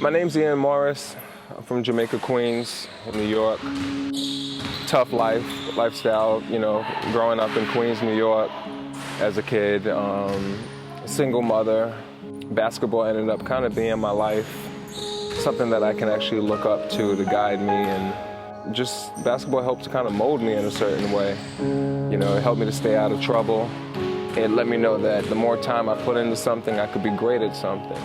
My name's Ian Morris. I'm from Jamaica, Queens, in New York. Tough lifestyle, you know, growing up in Queens, New York as a kid. Single mother. Basketball ended up kind of being my life. Something that I can actually look up to guide me, and just basketball helped to kind of mold me in a certain way. You know, it helped me to stay out of trouble. It let me know that the more time I put into something, I could be great at something.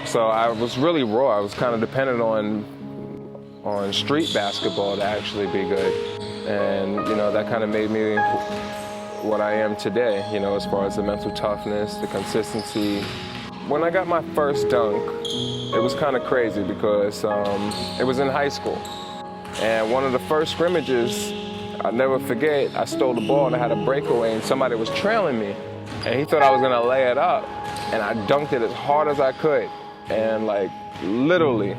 So I was really raw. I was kind of dependent on street basketball to actually be good. And, you know, that kind of made me what I am today, you know, as far as the mental toughness, the consistency. When I got my first dunk, it was kind of crazy because it was in high school. And one of the first scrimmages, I'll never forget, I stole the ball and I had a breakaway and somebody was trailing me. And he thought I was gonna lay it up. And I dunked it as hard as I could. And like, literally,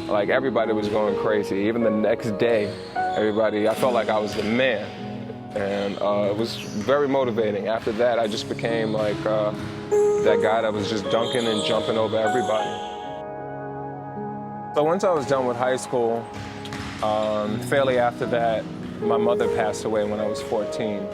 like everybody was going crazy. Even the next day, I felt like I was the man. And it was very motivating. After that, I just became like that guy that was just dunking and jumping over everybody. So once I was done with high school, fairly after that, my mother passed away when I was 14.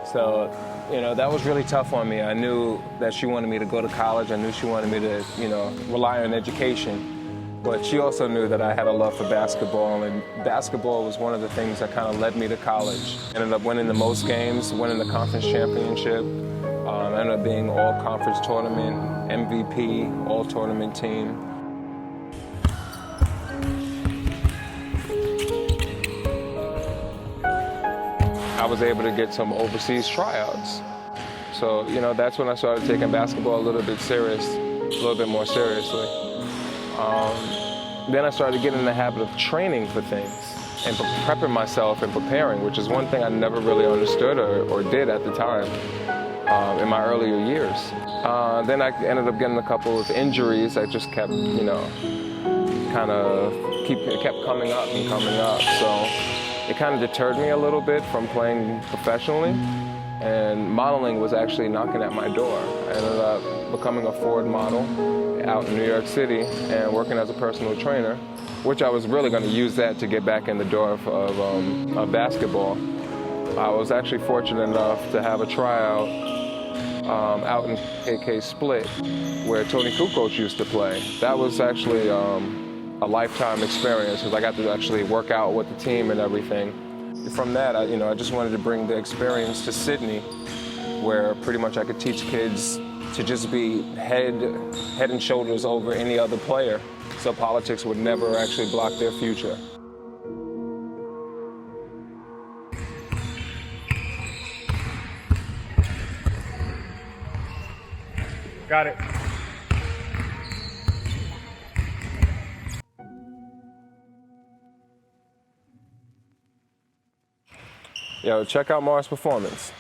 So, you know, that was really tough on me. I knew that she wanted me to go to college. I knew she wanted me to, you know, rely on education. But she also knew that I had a love for basketball, and basketball was one of the things that kind of led me to college. Ended up winning the most games, winning the conference championship. Ended up being all-conference tournament, MVP, all-tournament team. I was able to get some overseas tryouts. So, you know, that's when I started taking basketball a little bit more seriously. Then I started getting in the habit of training for things and prepping myself and preparing, which is one thing I never really understood or did at the time in my earlier years. Then I ended up getting a couple of injuries that just kept, you know, kept coming up and coming up. So it kind of deterred me a little bit from playing professionally, and modeling was actually knocking at my door. I ended up becoming a Ford model out in New York City and working as a personal trainer, which I was really going to use that to get back in the door of basketball. I was actually fortunate enough to have a tryout out in KK Split, where Tony Kukoc used to play. That was actually a lifetime experience because I got to actually work out with the team and everything. From that, I just wanted to bring the experience to Sydney, where pretty much I could teach kids to just be head and shoulders over any other player, so politics would never actually block their future. Got it. Yo, check out Morris Performance.